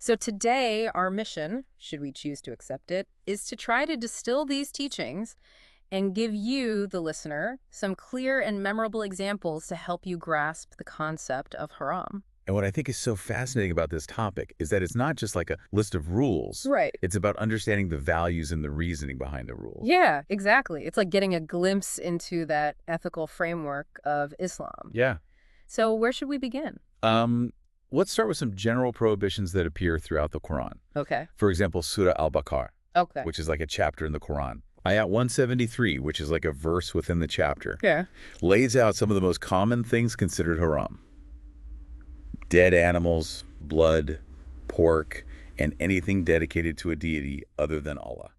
So today, our mission, should we choose to accept it, is to try to distill these teachings and give you, the listener, some clear and memorable examples to help you grasp the concept of haram. And what I think is so fascinating about this topic is that it's not just like a list of rules. Right. It's about understanding the values and the reasoning behind the rules. Yeah, exactly. It's like getting a glimpse into that ethical framework of Islam. Yeah. So where should we begin? Let's start with some general prohibitions that appear throughout the Quran. Okay. For example, Surah Al-Baqarah, Okay. which is like a chapter in the Quran. Ayat 173, which is like a verse within the chapter, lays out some of the most common things considered haram. Dead animals, blood, pork, and anything dedicated to a deity other than Allah.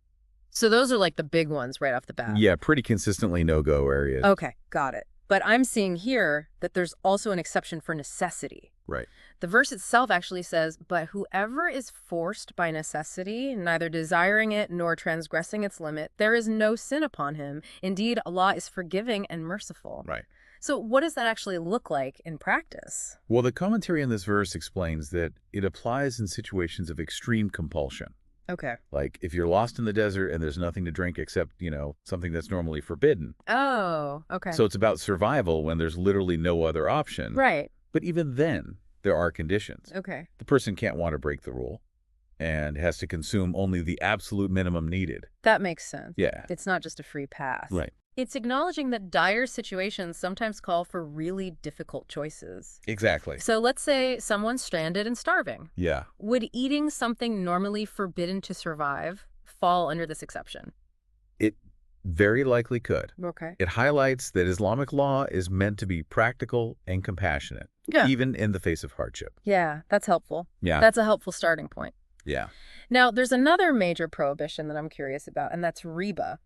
So those are like the big ones right off the bat. Yeah, pretty consistently no-go areas. Okay, got it. But I'm seeing here that there's also an exception for necessity. Right. The verse itself actually says, but whoever is forced by necessity, neither desiring it nor transgressing its limit, there is no sin upon him. Indeed, Allah is forgiving and merciful. Right. So what does that actually look like in practice? Well, the commentary on this verse explains that it applies in situations of extreme compulsion. Okay. Like if you're lost in the desert and there's nothing to drink except, something that's normally forbidden. Oh, okay. So it's about survival when there's literally no other option. Right. But even then, there are conditions. Okay. The person can't want to break the rule and has to consume only the absolute minimum needed. That makes sense. Yeah. It's not just a free pass. Right. It's acknowledging that dire situations sometimes call for really difficult choices. Exactly. So let's say someone's stranded and starving. Yeah. Would eating something normally forbidden to survive fall under this exception? It very likely could. Okay. It highlights that Islamic law is meant to be practical and compassionate, even in the face of hardship. Yeah, that's helpful. Yeah. That's a helpful starting point. Yeah. Now, there's another major prohibition that I'm curious about, and that's riba,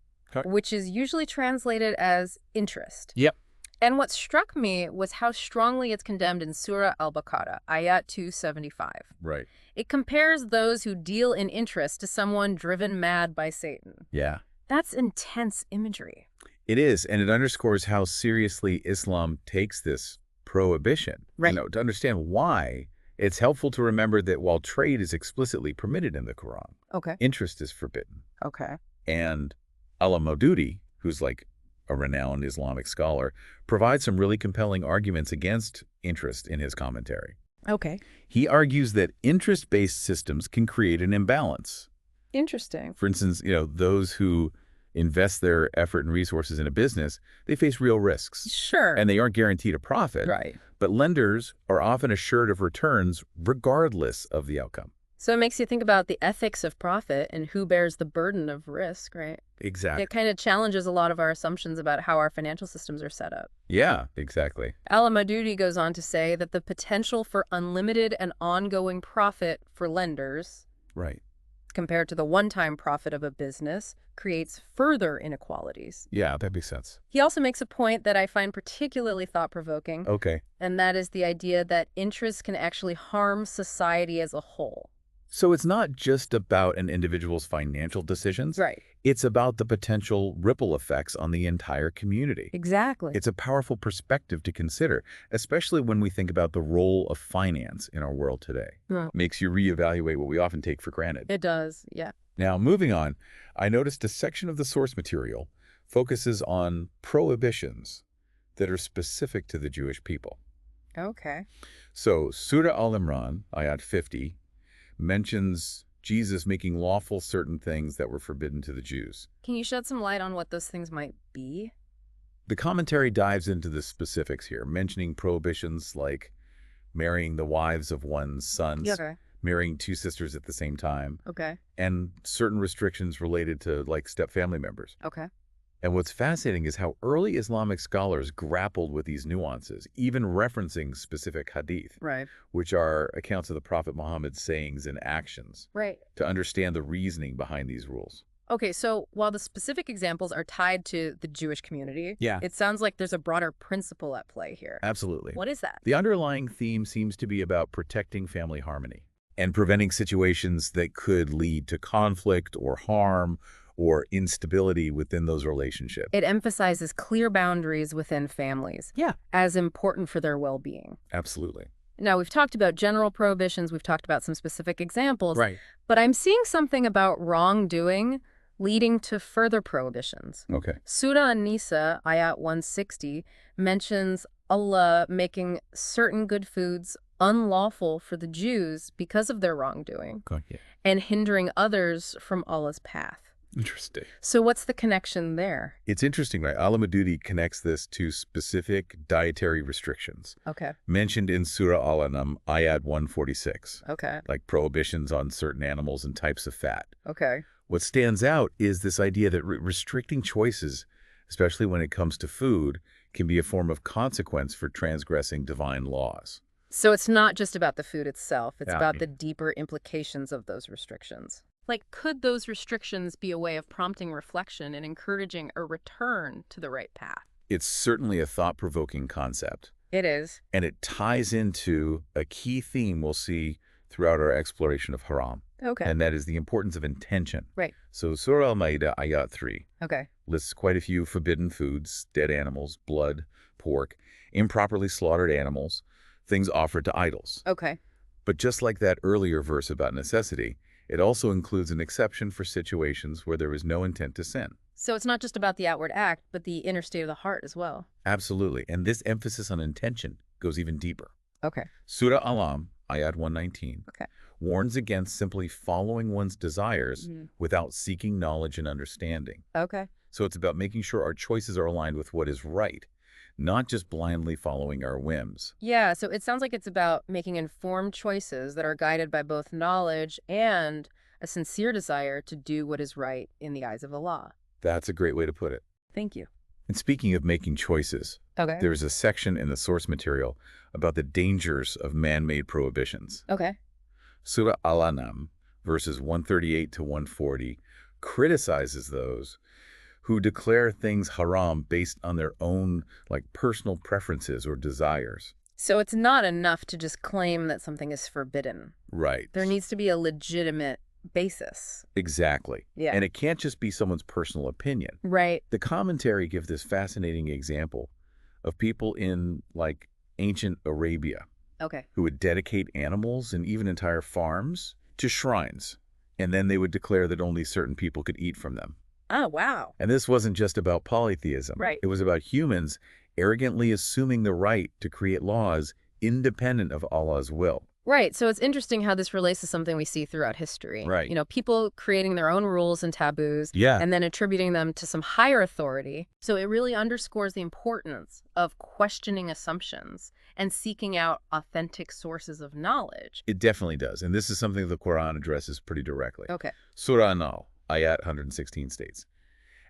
which is usually translated as interest. Yep. And what struck me was how strongly it's condemned in Surah Al-Baqarah, Ayat 275. Right. It compares those who deal in interest to someone driven mad by Satan. Yeah. That's intense imagery. It is, and it underscores how seriously Islam takes this prohibition. Right. To understand why, it's helpful to remember that while trade is explicitly permitted in the Quran, interest is forbidden. Okay. And Al-Maududi, who's like a renowned Islamic scholar, provides some really compelling arguments against interest in his commentary. Okay. He argues that interest-based systems can create an imbalance. Interesting. For instance, those who invest their effort and resources in a business, they face real risks. Sure. And they aren't guaranteed a profit. Right. But lenders are often assured of returns regardless of the outcome. So it makes you think about the ethics of profit and who bears the burden of risk, right? Exactly. It kind of challenges a lot of our assumptions about how our financial systems are set up. Yeah, exactly. Al-Maududi goes on to say that the potential for unlimited and ongoing profit for lenders, right, compared to the one-time profit of a business, creates further inequalities. Yeah, that makes sense. He also makes a point that I find particularly thought-provoking. Okay. And that is the idea that interest can actually harm society as a whole. So it's not just about an individual's financial decisions. Right. It's about the potential ripple effects on the entire community. Exactly. It's a powerful perspective to consider, especially when we think about the role of finance in our world today. Right. Makes you reevaluate what we often take for granted. It does, yeah. Now, moving on, I noticed a section of the source material focuses on prohibitions that are specific to the Jewish people. Okay. So, Surah Al-Imran, Ayat 50, mentions Jesus making lawful certain things that were forbidden to the Jews. Can you shed some light on what those things might be? The commentary dives into the specifics here, mentioning prohibitions like marrying the wives of one's sons, marrying two sisters at the same time, and certain restrictions related to like step-family members. And what's fascinating is how early Islamic scholars grappled with these nuances, even referencing specific hadith, which are accounts of the Prophet Muhammad's sayings and actions, to understand the reasoning behind these rules. Okay, so while the specific examples are tied to the Jewish community, Yeah. it sounds like there's a broader principle at play here. Absolutely. What is that? The underlying theme seems to be about protecting family harmony and preventing situations that could lead to conflict or harm or instability within those relationships. It emphasizes clear boundaries within families. Yeah. As important for their well-being. Absolutely. Now, we've talked about general prohibitions, we've talked about some specific examples, Right. but I'm seeing something about wrongdoing leading to further prohibitions. Okay. Surah An-Nisa, ayat 160, mentions Allah making certain good foods unlawful for the Jews because of their wrongdoing God, yeah. and hindering others from Allah's path. Interesting. So what's the connection there? It's interesting, right? Al-Madudi connects this to specific dietary restrictions Okay. mentioned in Surah Al-An'am, ayat 146, Okay. like prohibitions on certain animals and types of fat. Okay. What stands out is this idea that restricting choices, especially when it comes to food, can be a form of consequence for transgressing divine laws. So it's not just about the food itself, it's Yeah. about the deeper implications of those restrictions. Like, could those restrictions be a way of prompting reflection and encouraging a return to the right path? It's certainly a thought-provoking concept, It is. and it ties into a key theme we'll see throughout our exploration of Haram, Okay. and that is the importance of intention. Right. So Surah Al-Ma'idah, ayat 3, Okay. lists quite a few forbidden foods: dead animals, blood, pork, improperly slaughtered animals, things offered to idols. Okay. But just like that earlier verse about necessity, it also includes an exception for situations where there is no intent to sin. So it's not just about the outward act, but the inner state of the heart as well. Absolutely. And this emphasis on intention goes even deeper. Okay. Surah Al-Am, ayat 119, Okay. warns against simply following one's desires without seeking knowledge and understanding. Okay. So it's about making sure our choices are aligned with what is right, not just blindly following our whims. Yeah, so it sounds like it's about making informed choices that are guided by both knowledge and a sincere desire to do what is right in the eyes of Allah. That's a great way to put it. Thank you. And speaking of making choices, Okay. there's a section in the source material about the dangers of man-made prohibitions. Okay. Surah Al-An'am, verses 138 to 140, criticizes those who declare things haram based on their own, personal preferences or desires. So it's not enough to just claim that something is forbidden. Right. There needs to be a legitimate basis. Exactly. Yeah. And it can't just be someone's personal opinion. Right. The commentary gives this fascinating example of people in, ancient Arabia Okay. who would dedicate animals and even entire farms to shrines, and then they would declare that only certain people could eat from them. Oh, wow. And this wasn't just about polytheism. Right. It was about humans arrogantly assuming the right to create laws independent of Allah's will. Right. So it's interesting how this relates to something we see throughout history. Right. You know, people creating their own rules and taboos Yeah. and then attributing them to some higher authority. So it really underscores the importance of questioning assumptions and seeking out authentic sources of knowledge. It definitely does. And this is something the Quran addresses pretty directly. Okay. Surah An-Nahl, ayat 116 states,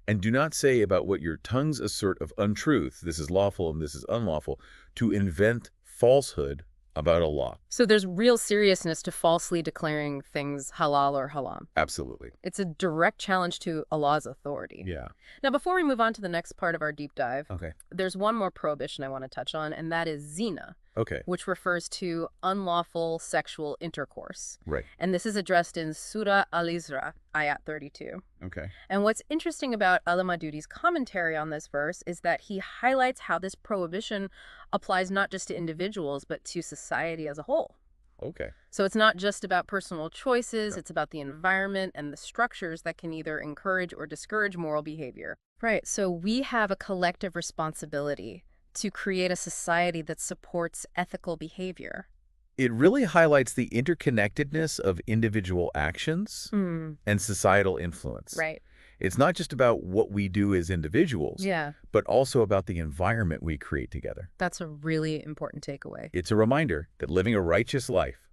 "And do not say about what your tongues assert of untruth, this is lawful and this is unlawful, to invent falsehood about Allah." So there's real seriousness to falsely declaring things halal or haram. Absolutely. It's a direct challenge to Allah's authority. Yeah. Now, before we move on to the next part of our deep dive, Okay. there's one more prohibition I want to touch on, and that is zina, Okay. which refers to unlawful sexual intercourse. Right. And this is addressed in Surah Al-Isra, ayat 32. Okay. And what's interesting about Al-Madudi's commentary on this verse is that he highlights how this prohibition applies not just to individuals, but to society as a whole. Okay. So it's not just about personal choices, it's about the environment and the structures that can either encourage or discourage moral behavior. Right, so we have a collective responsibility to create a society that supports ethical behavior. It really highlights the interconnectedness of individual actions and societal influence. Right. It's not just about what we do as individuals, Yeah, but also about the environment we create together. that's a really important takeaway. It's a reminder that living a righteous life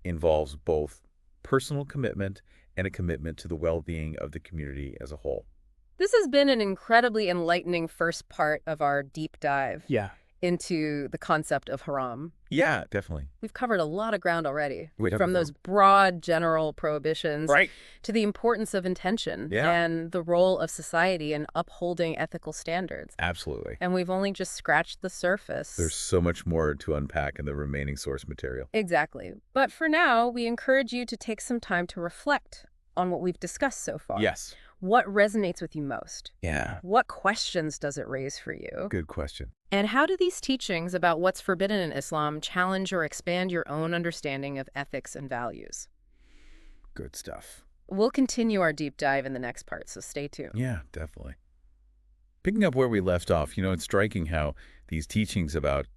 involves both personal commitment and a commitment to the well-being of the community as a whole. This has been an incredibly enlightening first part of our deep dive Yeah. into the concept of haram. Yeah, definitely. We've covered a lot of ground already, We have from before. those broad general prohibitions Right. to the importance of intention Yeah. and the role of society in upholding ethical standards. Absolutely. And we've only just scratched the surface. There's so much more to unpack in the remaining source material. Exactly. But for now, we encourage you to take some time to reflect on what we've discussed so far. Yes. What resonates with you most? Yeah. What questions does it raise for you? Good question. And how do these teachings about what's forbidden in Islam challenge or expand your own understanding of ethics and values? Good stuff. We'll continue our deep dive in the next part, so stay tuned. Yeah, definitely. Picking up where we left off, it's striking how these teachings about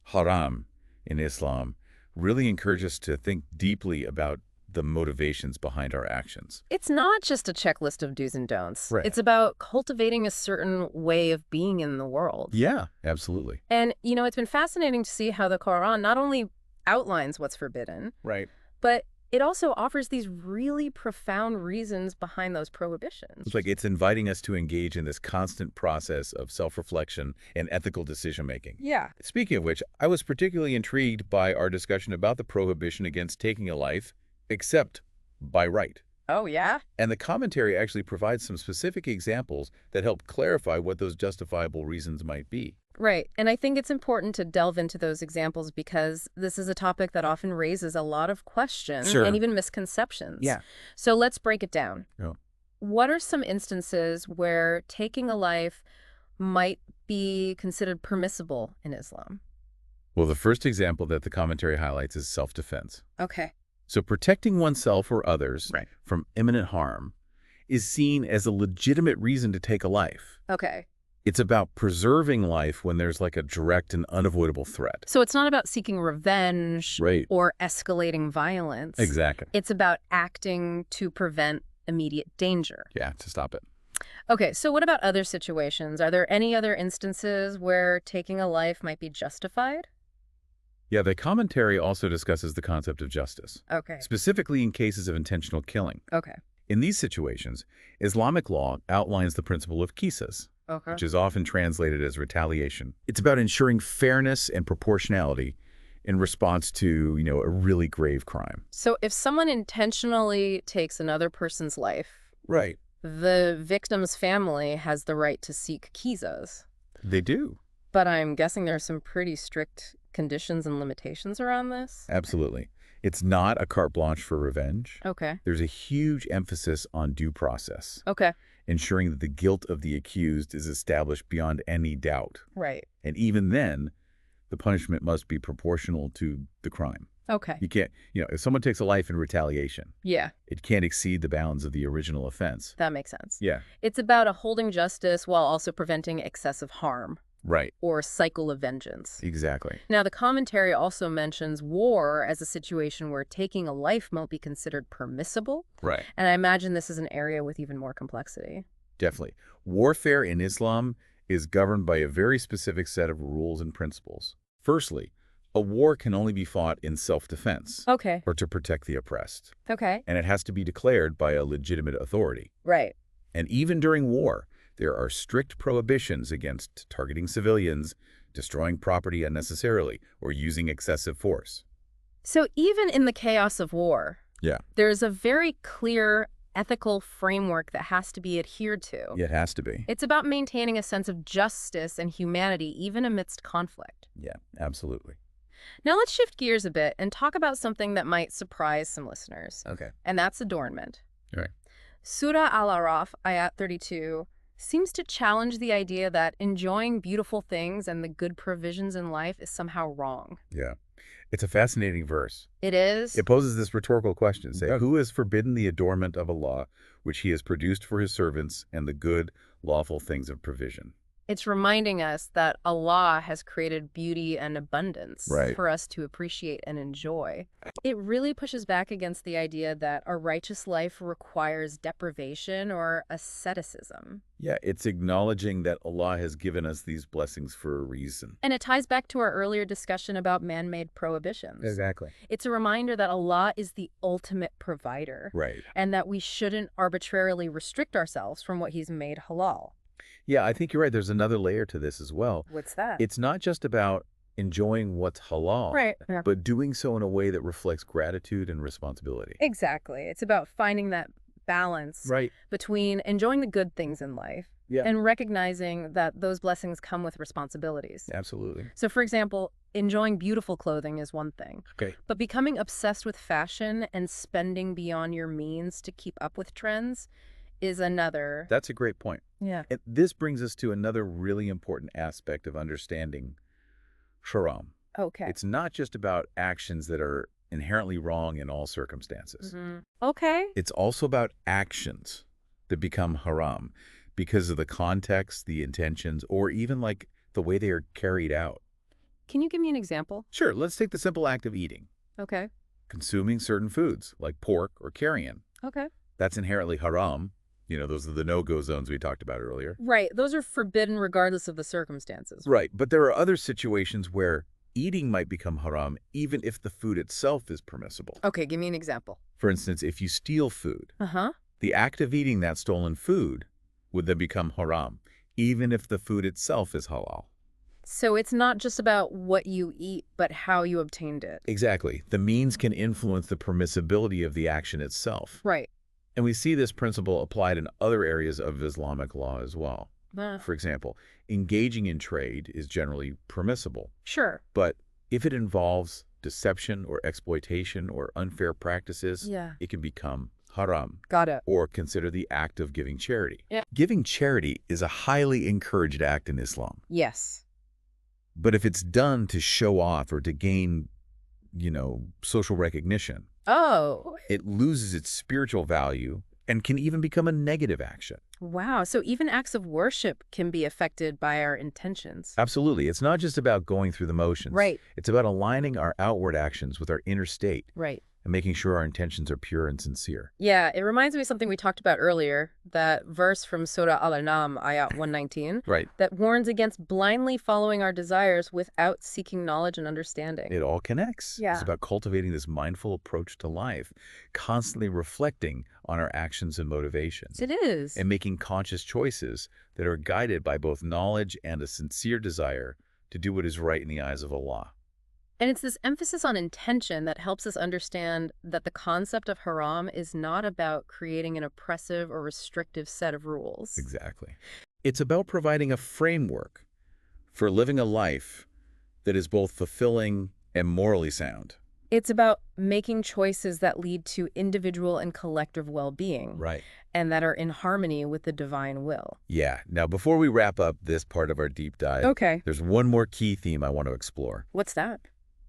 haram in Islam really encourage us to think deeply about the motivations behind our actions. It's not just a checklist of do's and don'ts. Right. It's about cultivating a certain way of being in the world. Yeah, absolutely. And, it's been fascinating to see how the Quran not only outlines what's forbidden, Right. but it also offers these really profound reasons behind those prohibitions. It's like it's inviting us to engage in this constant process of self-reflection and ethical decision-making. Yeah. Speaking of which, I was particularly intrigued by our discussion about the prohibition against taking a life, except by right. Oh, yeah? And the commentary actually provides some specific examples that help clarify what those justifiable reasons might be. Right. And I think it's important to delve into those examples because this is a topic that often raises a lot of questions and even misconceptions. Yeah. So let's break it down. Yeah. What are some instances where taking a life might be considered permissible in Islam? Well, the first example that the commentary highlights is self-defense. Okay. So protecting oneself or others from imminent harm is seen as a legitimate reason to take a life. Okay. It's about preserving life when there's like a direct and unavoidable threat. So it's not about seeking revenge Right. or escalating violence. Exactly. It's about acting to prevent immediate danger. Yeah, to stop it. Okay, so what about other situations? Are there any other instances where taking a life might be justified? Yeah, the commentary also discusses the concept of justice, Okay. specifically in cases of intentional killing. Okay. In these situations, Islamic law outlines the principle of qisas, Okay. which is often translated as retaliation. It's about ensuring fairness and proportionality in response to, a really grave crime. So if someone intentionally takes another person's life, Right. the victim's family has the right to seek qisas. They do. But I'm guessing there are some pretty strict conditions and limitations around this? Absolutely. It's not a carte blanche for revenge. Okay. There's a huge emphasis on due process, Okay. ensuring that the guilt of the accused is established beyond any doubt. Right. And even then, the punishment must be proportional to the crime. Okay. You can't, if someone takes a life in retaliation, Yeah, it can't exceed the bounds of the original offense. that makes sense. Yeah. It's about upholding justice while also preventing excessive harm Right. or cycle of vengeance. Exactly. Now, the commentary also mentions war as a situation where taking a life might be considered permissible. Right. And I imagine this is an area with even more complexity. Definitely. Warfare in Islam is governed by a very specific set of rules and principles. Firstly, a war can only be fought in self-defense Okay. or to protect the oppressed, Okay. and it has to be declared by a legitimate authority. Right. And even during war, there are strict prohibitions against targeting civilians, destroying property unnecessarily, or using excessive force. So even in the chaos of war, Yeah. there's a very clear ethical framework that has to be adhered to. It has to be. It's about maintaining a sense of justice and humanity even amidst conflict. Yeah, absolutely. Now let's shift gears a bit and talk about something that might surprise some listeners. Okay. And that's adornment. All right. Surah Al-Araf, ayat 32, seems to challenge the idea that enjoying beautiful things and the good provisions in life is somehow wrong. Yeah. It's a fascinating verse. It is? It poses this rhetorical question. Say, who has forbidden the adornment of Allah, which he has produced for his servants, and the good, lawful things of provision? It's reminding us that Allah has created beauty and abundance for us to appreciate and enjoy. It really pushes back against the idea that a righteous life requires deprivation or asceticism. Yeah, it's acknowledging that Allah has given us these blessings for a reason. And it ties back to our earlier discussion about man-made prohibitions. Exactly. It's a reminder that Allah is the ultimate provider. Right. And that we shouldn't arbitrarily restrict ourselves from what he's made halal. Yeah, I think you're right. There's another layer to this as well. What's that? It's not just about enjoying what's halal, Right. but doing so in a way that reflects gratitude and responsibility. Exactly. It's about finding that balance between enjoying the good things in life and recognizing that those blessings come with responsibilities. Absolutely. So, for example, enjoying beautiful clothing is one thing. Okay. But becoming obsessed with fashion and spending beyond your means to keep up with trends is another. That's a great point. Yeah. And this brings us to another really important aspect of understanding Haram. Okay. It's not just about actions that are inherently wrong in all circumstances. Okay. It's also about actions that become haram because of the context, the intentions, or even like the way they are carried out. Can you give me an example? Sure, let's take the simple act of eating. Okay. Consuming certain foods like pork or carrion. Okay. That's inherently haram. Those are the no-go zones we talked about earlier. Right. Those are forbidden regardless of the circumstances. Right, but there are other situations where eating might become haram even if the food itself is permissible. Okay, give me an example. For instance, if you steal food, Uh-huh. the act of eating that stolen food would then become haram, even if the food itself is halal. So it's not just about what you eat, but how you obtained it. Exactly. The means can influence the permissibility of the action itself. Right. And we see this principle applied in other areas of Islamic law as well. For example, engaging in trade is generally permissible. Sure. But if it involves deception or exploitation or unfair practices, it can become haram. Got it. Or consider the act of giving charity. Yeah. Giving charity is a highly encouraged act in Islam. Yes. But if it's done to show off or to gain, social recognition, it loses its spiritual value and can even become a negative action. Wow. So even acts of worship can be affected by our intentions. Absolutely. It's not just about going through the motions. Right. It's about aligning our outward actions with our inner state. Right. And making sure our intentions are pure and sincere. Yeah, it reminds me of something we talked about earlier, that verse from Surah Al-An'am, ayat 119, Right. that warns against blindly following our desires without seeking knowledge and understanding. It all connects. Yeah. It's about cultivating this mindful approach to life, constantly reflecting on our actions and motivations. It is. And making conscious choices that are guided by both knowledge and a sincere desire to do what is right in the eyes of Allah. And it's this emphasis on intention that helps us understand that the concept of haram is not about creating an oppressive or restrictive set of rules. Exactly. It's about providing a framework for living a life that is both fulfilling and morally sound. It's about making choices that lead to individual and collective well-being. Right. And that are in harmony with the divine will. Yeah. Now, before we wrap up this part of our deep dive, there's one more key theme I want to explore. What's that?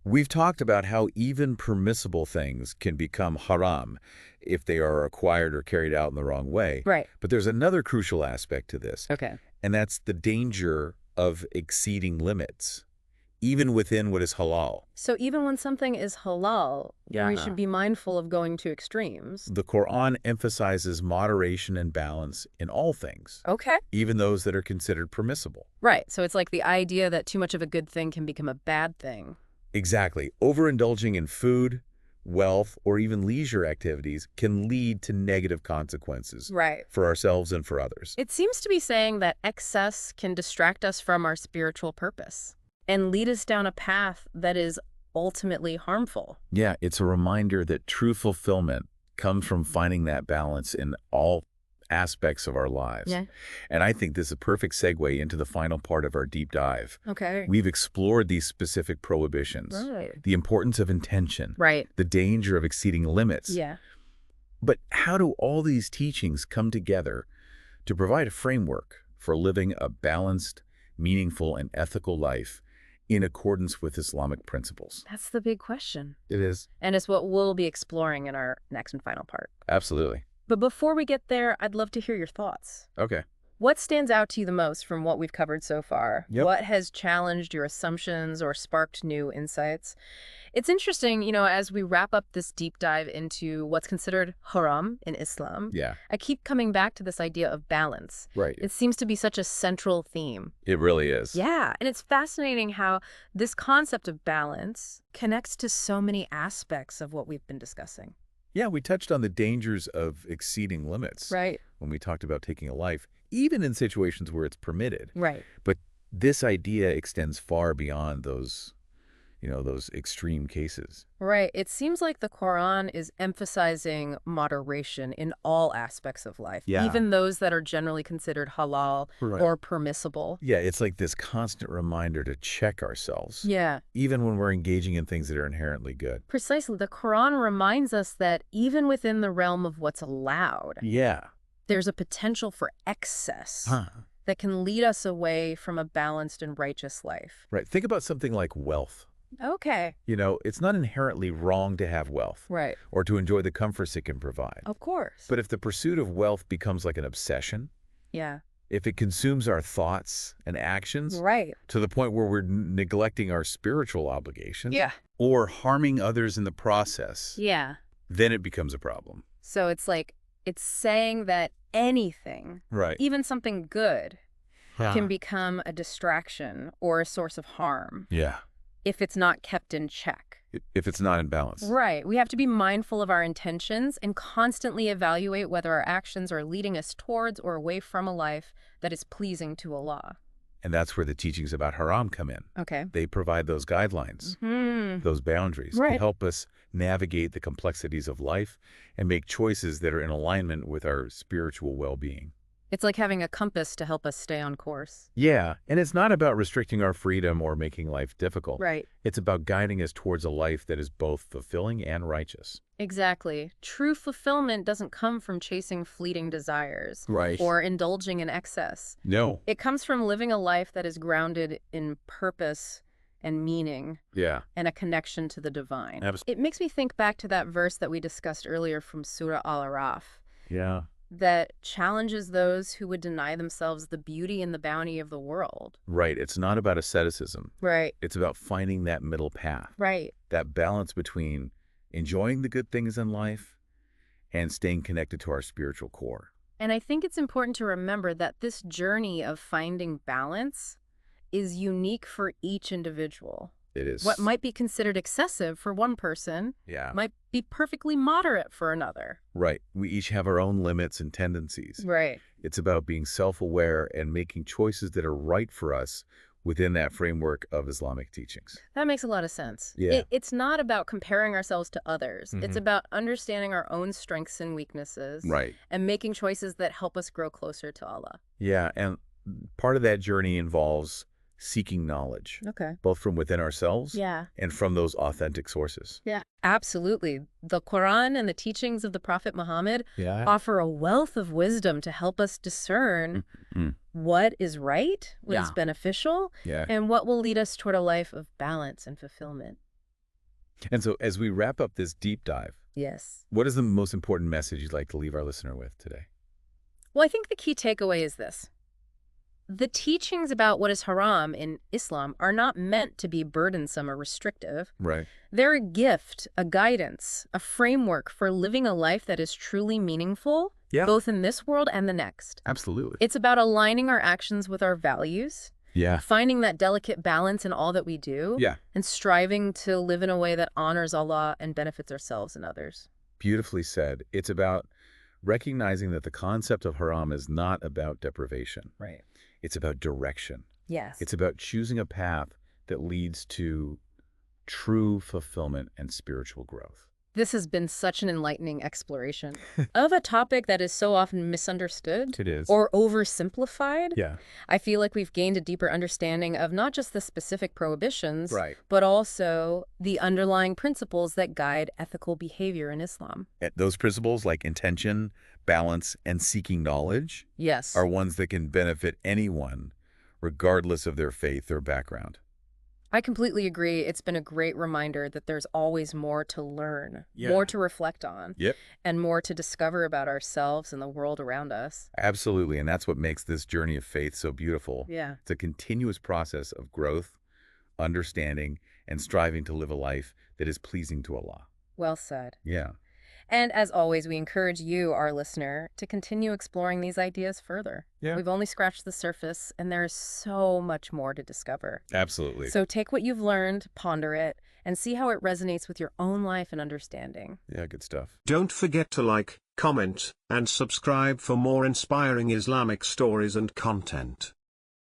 We've talked about how even permissible things can become haram if they are acquired or carried out in the wrong way. Right. But there's another crucial aspect to this. Okay. And that's the danger of exceeding limits, even within what is halal. So even when something is halal, we should be mindful of going to extremes. The Quran emphasizes moderation and balance in all things. Okay. Even those that are considered permissible. Right. So it's like the idea that too much of a good thing can become a bad thing. Exactly. Overindulging in food, wealth, or even leisure activities can lead to negative consequences for ourselves and for others. It seems to be saying that excess can distract us from our spiritual purpose and lead us down a path that is ultimately harmful. Yeah, it's a reminder that true fulfillment comes from finding that balance in all aspects of our lives. Yeah. And I think this is a perfect segue into the final part of our deep dive. Okay. We've explored these specific prohibitions, the importance of intention, the danger of exceeding limits. Yeah. But how do all these teachings come together to provide a framework for living a balanced, meaningful, and ethical life in accordance with Islamic principles? That's the big question. It is. And it's what we'll be exploring in our next and final part. Absolutely. But before we get there, I'd love to hear your thoughts. Okay. What stands out to you the most from what we've covered so far? Yep. What has challenged your assumptions or sparked new insights? It's interesting, as we wrap up this deep dive into what's considered haram in Islam, I keep coming back to this idea of balance. Right. It seems to be such a central theme. It really is. Yeah, and it's fascinating how this concept of balance connects to so many aspects of what we've been discussing. Yeah, we touched on the dangers of exceeding limits when we talked about taking a life, even in situations where it's permitted. Right. But this idea extends far beyond those extreme cases. Right. It seems like the Quran is emphasizing moderation in all aspects of life, even those that are generally considered halal or permissible. Yeah, it's like this constant reminder to check ourselves. Yeah. Even when we're engaging in things that are inherently good. Precisely. The Quran reminds us that even within the realm of what's allowed, there's a potential for excess Huh. that can lead us away from a balanced and righteous life. Right. Think about something like wealth. Okay. It's not inherently wrong to have wealth. Right. Or to enjoy the comforts it can provide. Of course. But if the pursuit of wealth becomes like an obsession, yeah. if it consumes our thoughts and actions right. to the point where we're neglecting our spiritual obligations Yeah. or harming others in the process, Yeah. then it becomes a problem. So it's saying that anything, Right. even something good, can become a distraction or a source of harm. Yeah. If it's not kept in check. If it's not in balance. Right. We have to be mindful of our intentions and constantly evaluate whether our actions are leading us towards or away from a life that is pleasing to Allah. And that's where the teachings about Haram come in. Okay. They provide those guidelines, those boundaries to help us navigate the complexities of life and make choices that are in alignment with our spiritual well-being. It's like having a compass to help us stay on course. Yeah, and it's not about restricting our freedom or making life difficult. Right. It's about guiding us towards a life that is both fulfilling and righteous. Exactly. True fulfillment doesn't come from chasing fleeting desires. Right. Or indulging in excess. No. It comes from living a life that is grounded in purpose and meaning. Yeah. And a connection to the divine. Absolutely. It makes me think back to that verse that we discussed earlier from Surah Al-Araf. Yeah. That challenges those who would deny themselves the beauty and the bounty of the world. Right. It's not about asceticism. Right. It's about finding that middle path. Right. That balance between enjoying the good things in life and staying connected to our spiritual core. And I think it's important to remember that this journey of finding balance is unique for each individual. It is. What might be considered excessive for one person might be perfectly moderate for another. Right. We each have our own limits and tendencies. Right. It's about being self-aware and making choices that are right for us within that framework of Islamic teachings. That makes a lot of sense. Yeah. It's not about comparing ourselves to others. It's about understanding our own strengths and weaknesses. Right. And making choices that help us grow closer to Allah. Yeah, and part of that journey involves seeking knowledge. Okay. Both from within ourselves and from those authentic sources. Yeah, absolutely. The Quran and the teachings of the Prophet Muhammad offer a wealth of wisdom to help us discern what is right, what is beneficial, and what will lead us toward a life of balance and fulfillment. And so as we wrap up this deep dive, what is the most important message you'd like to leave our listener with today? Well, I think the key takeaway is this. The teachings about what is haram in Islam are not meant to be burdensome or restrictive. Right. They're a gift, a guidance, a framework for living a life that is truly meaningful, both in this world and the next. Absolutely. It's about aligning our actions with our values, finding that delicate balance in all that we do, and striving to live in a way that honors Allah and benefits ourselves and others. Beautifully said. It's about recognizing that the concept of haram is not about deprivation. Right. It's about direction. Yes. It's about choosing a path that leads to true fulfillment and spiritual growth. This has been such an enlightening exploration of a topic that is so often misunderstood. It is. Or oversimplified. Yeah. I feel like we've gained a deeper understanding of not just the specific prohibitions, but also the underlying principles that guide ethical behavior in Islam. Those principles like intention, balance, and seeking knowledge are ones that can benefit anyone, regardless of their faith or background. I completely agree. It's been a great reminder that there's always more to learn, more to reflect on, and more to discover about ourselves and the world around us. Absolutely, and that's what makes this journey of faith so beautiful. Yeah. It's a continuous process of growth, understanding, and striving to live a life that is pleasing to Allah. Well said. Yeah. And as always, we encourage you, our listener, to continue exploring these ideas further. Yeah. We've only scratched the surface, and there's so much more to discover. Absolutely. So take what you've learned, ponder it, and see how it resonates with your own life and understanding. Yeah, good stuff. Don't forget to like, comment, and subscribe for more inspiring Islamic stories and content.